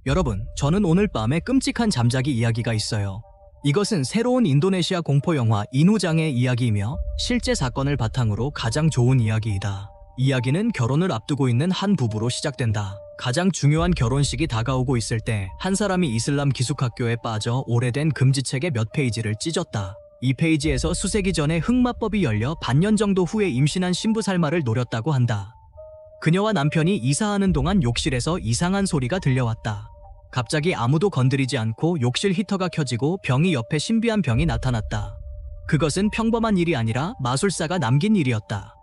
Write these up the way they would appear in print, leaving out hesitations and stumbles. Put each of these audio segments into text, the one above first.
여러분, 저는 오늘 밤에 끔찍한 잠자기 이야기가 있어요. 이것은 새로운 인도네시아 공포영화 인우장의 이야기이며 실제 사건을 바탕으로 가장 좋은 이야기이다. 이야기는 결혼을 앞두고 있는 한 부부로 시작된다. 가장 중요한 결혼식이 다가오고 있을 때 한 사람이 이슬람 기숙학교에 빠져 오래된 금지책의 몇 페이지를 찢었다. 이 페이지에서 수세기 전에 흑마법이 열려 반년 정도 후에 임신한 신부 살마를 노렸다고 한다. 그녀와 남편이 이사하는 동안 욕실에서 이상한 소리가 들려왔다. 갑자기 아무도 건드리지 않고 욕실 히터가 켜지고 병이 옆에 신비한 병이 나타났다. 그것은 평범한 일이 아니라 마술사가 남긴 일이었다.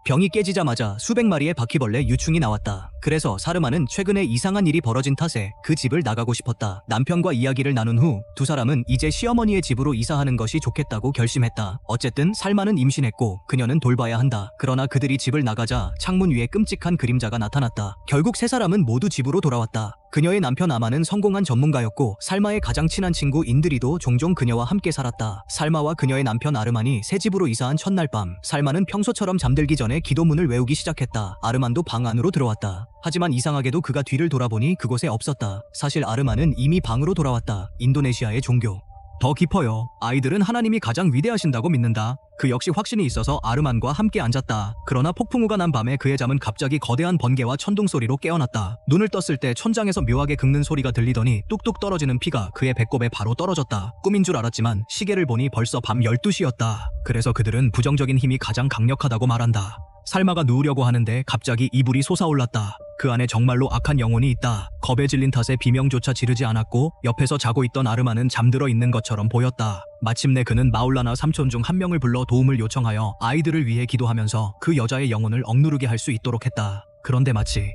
병이 깨지자마자 수백 마리의 바퀴벌레 유충이 나왔다. 그래서 사르마는 최근에 이상한 일이 벌어진 탓에 그 집을 나가고 싶었다. 남편과 이야기를 나눈 후 두 사람은 이제 시어머니의 집으로 이사하는 것이 좋겠다고 결심했다. 어쨌든 살마는 임신했고 그녀는 돌봐야 한다. 그러나 그들이 집을 나가자 창문 위에 끔찍한 그림자가 나타났다. 결국 세 사람은 모두 집으로 돌아왔다. 그녀의 남편 아마는 성공한 전문가였고 살마의 가장 친한 친구 인드리도 종종 그녀와 함께 살았다. 살마와 그녀의 남편 아르만이 새 집으로 이사한 첫날 밤, 살마는 평소처럼 잠들기 전에 기도문을 외우기 시작했다. 아르만도 방 안으로 들어왔다. 하지만 이상하게도 그가 뒤를 돌아보니 그곳에 없었다. 사실 아르만은 이미 방으로 돌아왔다. 인도네시아의 종교. 더 깊어요. 아이들은 하나님이 가장 위대하신다고 믿는다. 그 역시 확신이 있어서 아르만과 함께 앉았다. 그러나 폭풍우가 난 밤에 그의 잠은 갑자기 거대한 번개와 천둥 소리로 깨어났다. 눈을 떴을 때 천장에서 묘하게 긁는 소리가 들리더니 뚝뚝 떨어지는 피가 그의 배꼽에 바로 떨어졌다. 꿈인 줄 알았지만 시계를 보니 벌써 밤 12시였다. 그래서 그들은 부정적인 힘이 가장 강력하다고 말한다. 살마가 누우려고 하는데 갑자기 이불이 솟아올랐다. 그 안에 정말로 악한 영혼이 있다. 겁에 질린 탓에 비명조차 지르지 않았고 옆에서 자고 있던 아르마는 잠들어 있는 것처럼 보였다. 마침내 그는 마울라나 삼촌 중 한 명을 불러 도움을 요청하여 아이들을 위해 기도하면서 그 여자의 영혼을 억누르게 할 수 있도록 했다. 그런데 마치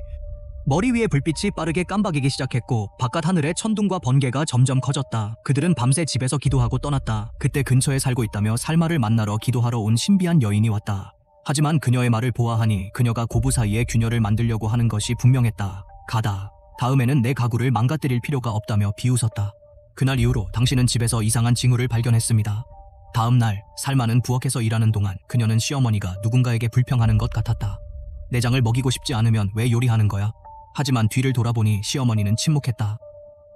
머리 위에 불빛이 빠르게 깜박이기 시작했고 바깥 하늘에 천둥과 번개가 점점 커졌다. 그들은 밤새 집에서 기도하고 떠났다. 그때 근처에 살고 있다며 살마를 만나러 기도하러 온 신비한 여인이 왔다. 하지만 그녀의 말을 보아하니 그녀가 고부 사이에 균열을 만들려고 하는 것이 분명했다. 가다. 다음에는 내 가구를 망가뜨릴 필요가 없다며 비웃었다. 그날 이후로 당신은 집에서 이상한 징후를 발견했습니다. 다음 날 살마는 부엌에서 일하는 동안 그녀는 시어머니가 누군가에게 불평하는 것 같았다. 내장을 먹이고 싶지 않으면 왜 요리하는 거야? 하지만 뒤를 돌아보니 시어머니는 침묵했다.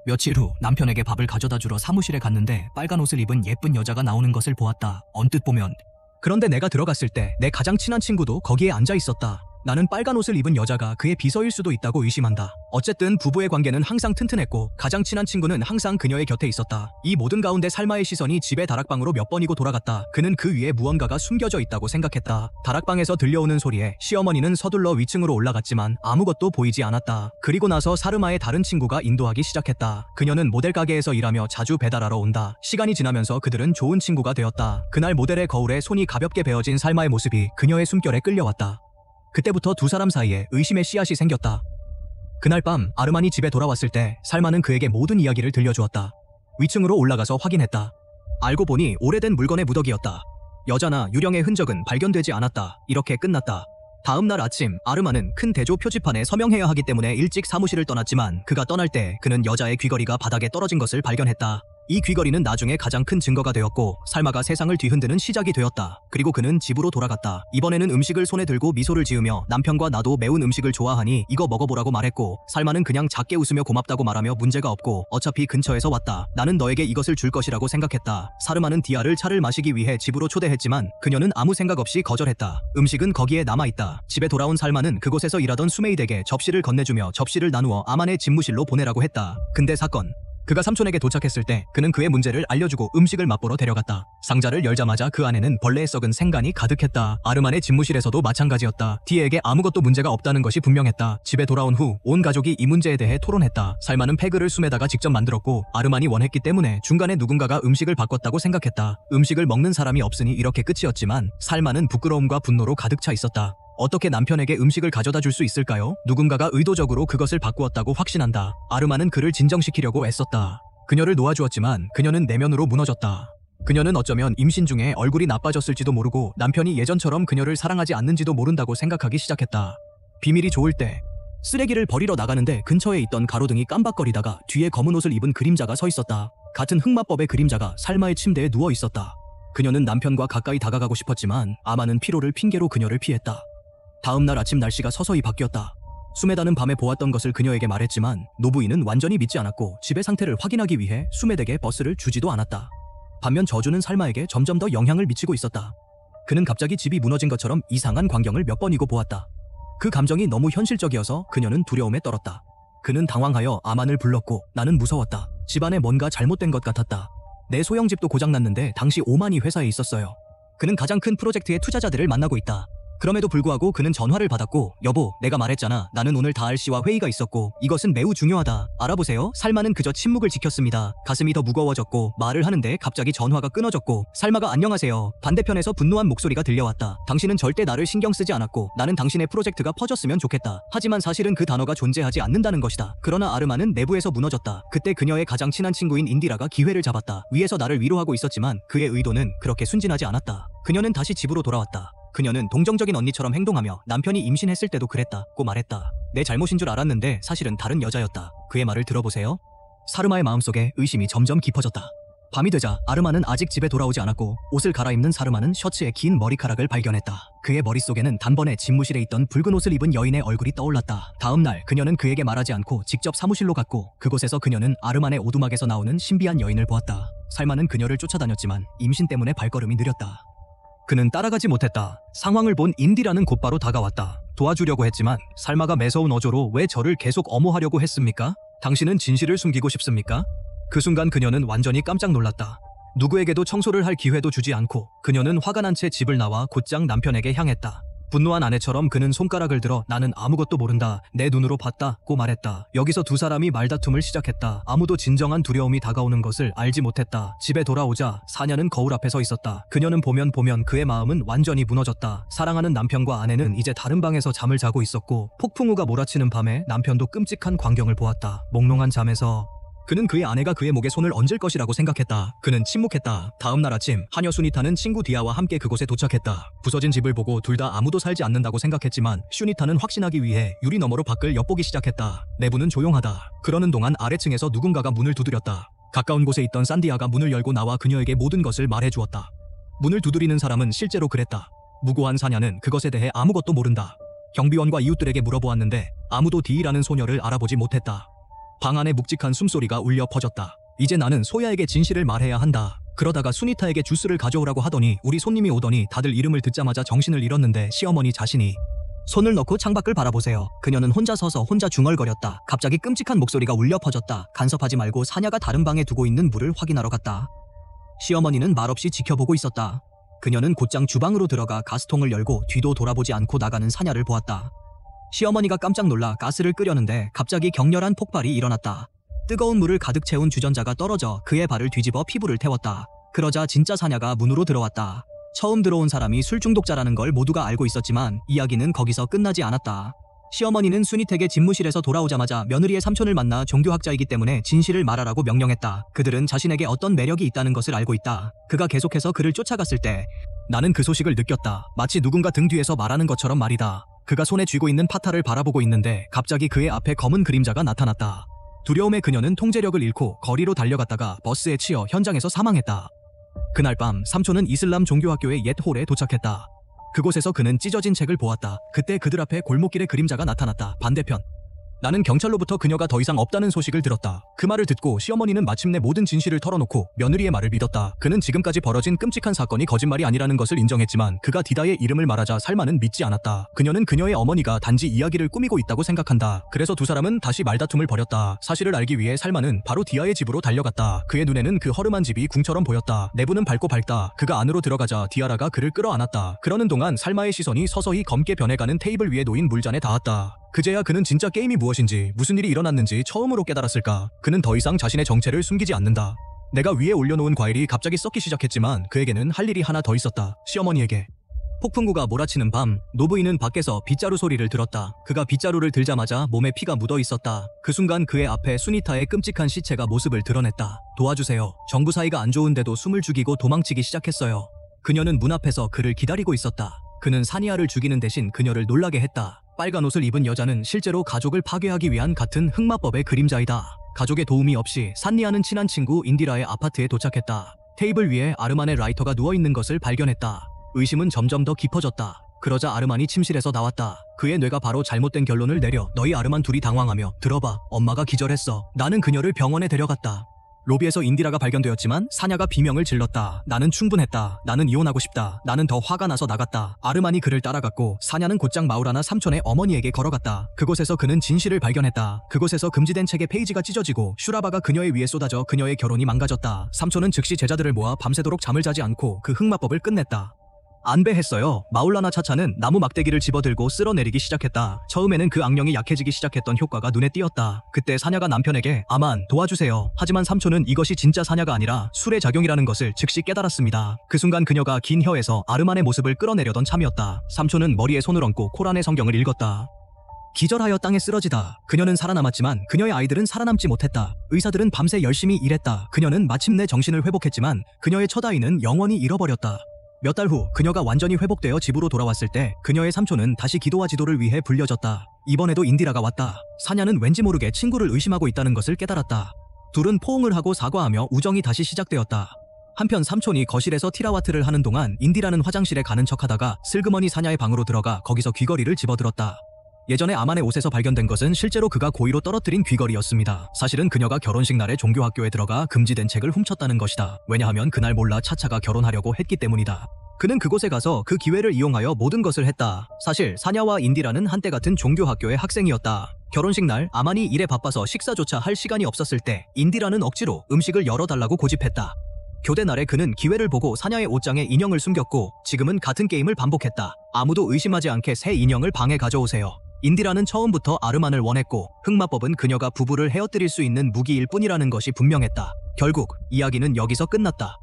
며칠 후 남편에게 밥을 가져다 주러 사무실에 갔는데 빨간 옷을 입은 예쁜 여자가 나오는 것을 보았다. 언뜻 보면 그런데 내가 들어갔을 때 내 가장 친한 친구도 거기에 앉아 있었다. 나는 빨간 옷을 입은 여자가 그의 비서일 수도 있다고 의심한다. 어쨌든 부부의 관계는 항상 튼튼했고 가장 친한 친구는 항상 그녀의 곁에 있었다. 이 모든 가운데 살마의 시선이 집의 다락방으로 몇 번이고 돌아갔다. 그는 그 위에 무언가가 숨겨져 있다고 생각했다. 다락방에서 들려오는 소리에 시어머니는 서둘러 위층으로 올라갔지만 아무것도 보이지 않았다. 그리고 나서 사르마의 다른 친구가 인도하기 시작했다. 그녀는 모델 가게에서 일하며 자주 배달하러 온다. 시간이 지나면서 그들은 좋은 친구가 되었다. 그날 모델의 거울에 손이 가볍게 베어진 살마의 모습이 그녀의 숨결에 끌려왔다. 그때부터 두 사람 사이에 의심의 씨앗이 생겼다. 그날 밤 아르만이 집에 돌아왔을 때 살마는 그에게 모든 이야기를 들려주었다. 위층으로 올라가서 확인했다. 알고 보니 오래된 물건의 무더기였다. 여자나 유령의 흔적은 발견되지 않았다. 이렇게 끝났다. 다음 날 아침 아르만은 큰 대조 표지판에 서명해야 하기 때문에 일찍 사무실을 떠났지만 그가 떠날 때 그는 여자의 귀걸이가 바닥에 떨어진 것을 발견했다. 이 귀걸이는 나중에 가장 큰 증거가 되었고 살마가 세상을 뒤흔드는 시작이 되었다. 그리고 그는 집으로 돌아갔다. 이번에는 음식을 손에 들고 미소를 지으며 남편과 나도 매운 음식을 좋아하니 이거 먹어보라고 말했고 살마는 그냥 작게 웃으며 고맙다고 말하며 문제가 없고 어차피 근처에서 왔다. 나는 너에게 이것을 줄 것이라고 생각했다. 사르마는 디아를 차를 마시기 위해 집으로 초대했지만 그녀는 아무 생각 없이 거절했다. 음식은 거기에 남아있다. 집에 돌아온 살마는 그곳에서 일하던 수메이드에게 접시를 건네주며 접시를 나누어 아만의 집무실로 보내라고 했다. 근데 사건. 그가 삼촌에게 도착했을 때 그는 그의 문제를 알려주고 음식을 맛보러 데려갔다. 상자를 열자마자 그 안에는 벌레에 썩은 생간이 가득했다. 아르만의 집무실에서도 마찬가지였다. 디에게 아무것도 문제가 없다는 것이 분명했다. 집에 돌아온 후 온 가족이 이 문제에 대해 토론했다. 살마는 패그를 숨에다가 직접 만들었고 아르만이 원했기 때문에 중간에 누군가가 음식을 바꿨다고 생각했다. 음식을 먹는 사람이 없으니 이렇게 끝이었지만 살마는 부끄러움과 분노로 가득 차 있었다. 어떻게 남편에게 음식을 가져다 줄 수 있을까요? 누군가가 의도적으로 그것을 바꾸었다고 확신한다. 아르만은 그를 진정시키려고 애썼다. 그녀를 놓아주었지만 그녀는 내면으로 무너졌다. 그녀는 어쩌면 임신 중에 얼굴이 나빠졌을지도 모르고 남편이 예전처럼 그녀를 사랑하지 않는지도 모른다고 생각하기 시작했다. 비밀이 좋을 때 쓰레기를 버리러 나가는데 근처에 있던 가로등이 깜박거리다가 뒤에 검은 옷을 입은 그림자가 서 있었다. 같은 흑마법의 그림자가 살마의 침대에 누워 있었다. 그녀는 남편과 가까이 다가가고 싶었지만 아마는 피로를 핑계로 그녀를 피했다. 다음 날 아침 날씨가 서서히 바뀌었다. 수메다는 밤에 보았던 것을 그녀에게 말했지만 노부인은 완전히 믿지 않았고 집의 상태를 확인하기 위해 수메에게 버스를 주지도 않았다. 반면 저주는 살마에게 점점 더 영향을 미치고 있었다. 그는 갑자기 집이 무너진 것처럼 이상한 광경을 몇 번이고 보았다. 그 감정이 너무 현실적이어서 그녀는 두려움에 떨었다. 그는 당황하여 아만을 불렀고 나는 무서웠다. 집안에 뭔가 잘못된 것 같았다. 내 소형집도 고장났는데 당시 오만이 회사에 있었어요. 그는 가장 큰 프로젝트의 투자자들을 만나고 있다. 그럼에도 불구하고 그는 전화를 받았고 여보, 내가 말했잖아. 나는 오늘 다알 씨와 회의가 있었고 이것은 매우 중요하다. 알아보세요. 살마는 그저 침묵을 지켰습니다. 가슴이 더 무거워졌고 말을 하는데 갑자기 전화가 끊어졌고 살마가 안녕하세요. 반대편에서 분노한 목소리가 들려왔다. 당신은 절대 나를 신경 쓰지 않았고 나는 당신의 프로젝트가 퍼졌으면 좋겠다. 하지만 사실은 그 단어가 존재하지 않는다는 것이다. 그러나 아르마는 내부에서 무너졌다. 그때 그녀의 가장 친한 친구인 인디라가 기회를 잡았다. 위에서 나를 위로하고 있었지만 그의 의도는 그렇게 순진하지 않았다. 그녀는 다시 집으로 돌아왔다. 그녀는 동정적인 언니처럼 행동하며 남편이 임신했을 때도 그랬다고 말했다. 내 잘못인 줄 알았는데 사실은 다른 여자였다. 그의 말을 들어보세요. 사르마의 마음속에 의심이 점점 깊어졌다. 밤이 되자 아르마는 아직 집에 돌아오지 않았고 옷을 갈아입는 사르마는 셔츠에 긴 머리카락을 발견했다. 그의 머릿속에는 단번에 집무실에 있던 붉은 옷을 입은 여인의 얼굴이 떠올랐다. 다음 날 그녀는 그에게 말하지 않고 직접 사무실로 갔고 그곳에서 그녀는 아르만의 오두막에서 나오는 신비한 여인을 보았다. 살마는 그녀를 쫓아다녔지만 임신 때문에 발걸음이 느렸다. 그는 따라가지 못했다. 상황을 본 인디라는 곧바로 다가왔다. 도와주려고 했지만 살마가 매서운 어조로 왜 저를 계속 엄호하려고 했습니까? 당신은 진실을 숨기고 싶습니까? 그 순간 그녀는 완전히 깜짝 놀랐다. 누구에게도 청소를 할 기회도 주지 않고 그녀는 화가 난 채 집을 나와 곧장 남편에게 향했다. 분노한 아내처럼 그는 손가락을 들어 나는 아무것도 모른다. 내 눈으로 봤다고 말했다. 여기서 두 사람이 말다툼을 시작했다. 아무도 진정한 두려움이 다가오는 것을 알지 못했다. 집에 돌아오자 사냐는 거울 앞에 서 있었다. 그녀는 보면 그의 마음은 완전히 무너졌다. 사랑하는 남편과 아내는 이제 다른 방에서 잠을 자고 있었고 폭풍우가 몰아치는 밤에 남편도 끔찍한 광경을 보았다. 몽롱한 잠에서 그는 그의 아내가 그의 목에 손을 얹을 것이라고 생각했다. 그는 침묵했다. 다음 날 아침 하녀 수니타는 친구 디아와 함께 그곳에 도착했다. 부서진 집을 보고 둘 다 아무도 살지 않는다고 생각했지만 슈니타는 확신하기 위해 유리 너머로 밖을 엿보기 시작했다. 내부는 조용하다. 그러는 동안 아래층에서 누군가가 문을 두드렸다. 가까운 곳에 있던 산디아가 문을 열고 나와 그녀에게 모든 것을 말해주었다. 문을 두드리는 사람은 실제로 그랬다. 무고한 사냐는 그것에 대해 아무것도 모른다. 경비원과 이웃들에게 물어보았는데 아무도 디이라는 소녀를 알아보지 못했다. 방 안에 묵직한 숨소리가 울려 퍼졌다. 이제 나는 소야에게 진실을 말해야 한다. 그러다가 수니타에게 주스를 가져오라고 하더니 우리 손님이 오더니 다들 이름을 듣자마자 정신을 잃었는데 시어머니 자신이 손을 넣고 창밖을 바라보세요. 그녀는 혼자 서서 혼자 중얼거렸다. 갑자기 끔찍한 목소리가 울려 퍼졌다. 간섭하지 말고 사냐가 다른 방에 두고 있는 물을 확인하러 갔다. 시어머니는 말없이 지켜보고 있었다. 그녀는 곧장 주방으로 들어가 가스통을 열고 뒤도 돌아보지 않고 나가는 사냐를 보았다. 시어머니가 깜짝 놀라 가스를 끄려는데 갑자기 격렬한 폭발이 일어났다. 뜨거운 물을 가득 채운 주전자가 떨어져 그의 발을 뒤집어 피부를 태웠다. 그러자 진짜 사냐가 문으로 들어왔다. 처음 들어온 사람이 술 중독자라는 걸 모두가 알고 있었지만 이야기는 거기서 끝나지 않았다. 시어머니는 순이택의 집무실에서 돌아오자마자 며느리의 삼촌을 만나 종교학자이기 때문에 진실을 말하라고 명령했다. 그들은 자신에게 어떤 매력이 있다는 것을 알고 있다. 그가 계속해서 그를 쫓아갔을 때 나는 그 소식을 느꼈다. 마치 누군가 등 뒤에서 말하는 것처럼 말이다. 그가 손에 쥐고 있는 파타를 바라보고 있는데 갑자기 그의 앞에 검은 그림자가 나타났다. 두려움에 그녀는 통제력을 잃고 거리로 달려갔다가 버스에 치여 현장에서 사망했다. 그날 밤 삼촌은 이슬람 종교학교의 옛 홀에 도착했다. 그곳에서 그는 찢어진 책을 보았다. 그때 그들 앞에 골목길에 그림자가 나타났다. 반대편. 나는 경찰로부터 그녀가 더 이상 없다는 소식을 들었다. 그 말을 듣고 시어머니는 마침내 모든 진실을 털어놓고 며느리의 말을 믿었다. 그는 지금까지 벌어진 끔찍한 사건이 거짓말이 아니라는 것을 인정했지만 그가 디다의 이름을 말하자 살마는 믿지 않았다. 그녀는 그녀의 어머니가 단지 이야기를 꾸미고 있다고 생각한다. 그래서 두 사람은 다시 말다툼을 벌였다. 사실을 알기 위해 살마는 바로 디아의 집으로 달려갔다. 그의 눈에는 그 허름한 집이 궁처럼 보였다. 내부는 밝고 밝다. 그가 안으로 들어가자 디아라가 그를 끌어안았다. 그러는 동안 살마의 시선이 서서히 검게 변해가는 테이블 위에 놓인 물잔에 닿았다. 그제야 그는 진짜 게임이 무엇인지 무슨 일이 일어났는지 처음으로 깨달았을까. 그는 더 이상 자신의 정체를 숨기지 않는다. 내가 위에 올려놓은 과일이 갑자기 썩기 시작했지만 그에게는 할 일이 하나 더 있었다. 시어머니에게. 폭풍우가 몰아치는 밤 노부인은 밖에서 빗자루 소리를 들었다. 그가 빗자루를 들자마자 몸에 피가 묻어 있었다. 그 순간 그의 앞에 수니타의 끔찍한 시체가 모습을 드러냈다. 도와주세요. 정부 사이가 안 좋은데도 숨을 죽이고 도망치기 시작했어요. 그녀는 문 앞에서 그를 기다리고 있었다. 그는 사니아를 죽이는 대신 그녀를 놀라게 했다. 빨간 옷을 입은 여자는 실제로 가족을 파괴하기 위한 같은 흑마법의 그림자이다. 가족의 도움이 없이 산니아는 친한 친구 인디라의 아파트에 도착했다. 테이블 위에 아르만의 라이터가 누워있는 것을 발견했다. 의심은 점점 더 깊어졌다. 그러자 아르만이 침실에서 나왔다. 그의 뇌가 바로 잘못된 결론을 내려 너희 아르만 둘이 당황하며 들어봐. 엄마가 기절했어. 나는 그녀를 병원에 데려갔다. 로비에서 인디라가 발견되었지만 사냐가 비명을 질렀다. 나는 충분했다. 나는 이혼하고 싶다. 나는 더 화가 나서 나갔다. 아르만이 그를 따라갔고 사냐는 곧장 마우라나 삼촌의 어머니에게 걸어갔다. 그곳에서 그는 진실을 발견했다. 그곳에서 금지된 책의 페이지가 찢어지고 슈라바가 그녀의 위에 쏟아져 그녀의 결혼이 망가졌다. 삼촌은 즉시 제자들을 모아 밤새도록 잠을 자지 않고 그 흑마법을 끝냈다. 안배했어요. 마울라나 차차는 나무 막대기를 집어들고 쓸어내리기 시작했다. 처음에는 그 악령이 약해지기 시작했던 효과가 눈에 띄었다. 그때 사냐가 남편에게 아만 도와주세요. 하지만 삼촌은 이것이 진짜 사냐가 아니라 술의 작용이라는 것을 즉시 깨달았습니다. 그 순간 그녀가 긴 혀에서 아르만의 모습을 끌어내려던 참이었다. 삼촌은 머리에 손을 얹고 코란의 성경을 읽었다. 기절하여 땅에 쓰러지다. 그녀는 살아남았지만 그녀의 아이들은 살아남지 못했다. 의사들은 밤새 열심히 일했다. 그녀는 마침내 정신을 회복했지만 그녀의 첫 아이는 영원히 잃어버렸다. 몇 달 후 그녀가 완전히 회복되어 집으로 돌아왔을 때 그녀의 삼촌은 다시 기도와 지도를 위해 불려졌다. 이번에도 인디라가 왔다. 사냐는 왠지 모르게 친구를 의심하고 있다는 것을 깨달았다. 둘은 포옹을 하고 사과하며 우정이 다시 시작되었다. 한편 삼촌이 거실에서 티라와트를 하는 동안 인디라는 화장실에 가는 척하다가 슬그머니 사냐의 방으로 들어가 거기서 귀걸이를 집어들었다. 예전에 아만의 옷에서 발견된 것은 실제로 그가 고의로 떨어뜨린 귀걸이였습니다. 사실은 그녀가 결혼식 날에 종교학교에 들어가 금지된 책을 훔쳤다는 것이다. 왜냐하면 그날 몰라 차차가 결혼하려고 했기 때문이다. 그는 그곳에 가서 그 기회를 이용하여 모든 것을 했다. 사실 사냐와 인디라는 한때 같은 종교학교의 학생이었다. 결혼식 날 아만이 일에 바빠서 식사조차 할 시간이 없었을 때 인디라는 억지로 음식을 열어달라고 고집했다. 교대 날에 그는 기회를 보고 사냐의 옷장에 인형을 숨겼고 지금은 같은 게임을 반복했다. 아무도 의심하지 않게 새 인형을 방에 가져오세요. 인디라는 처음부터 아르만을 원했고 흑마법은 그녀가 부부를 헤어뜨릴 수 있는 무기일 뿐이라는 것이 분명했다. 결국 이야기는 여기서 끝났다.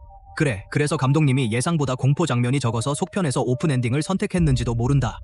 그래서 감독님이 예상보다 공포 장면이 적어서 속편에서 오픈 엔딩을 선택했는지도 모른다.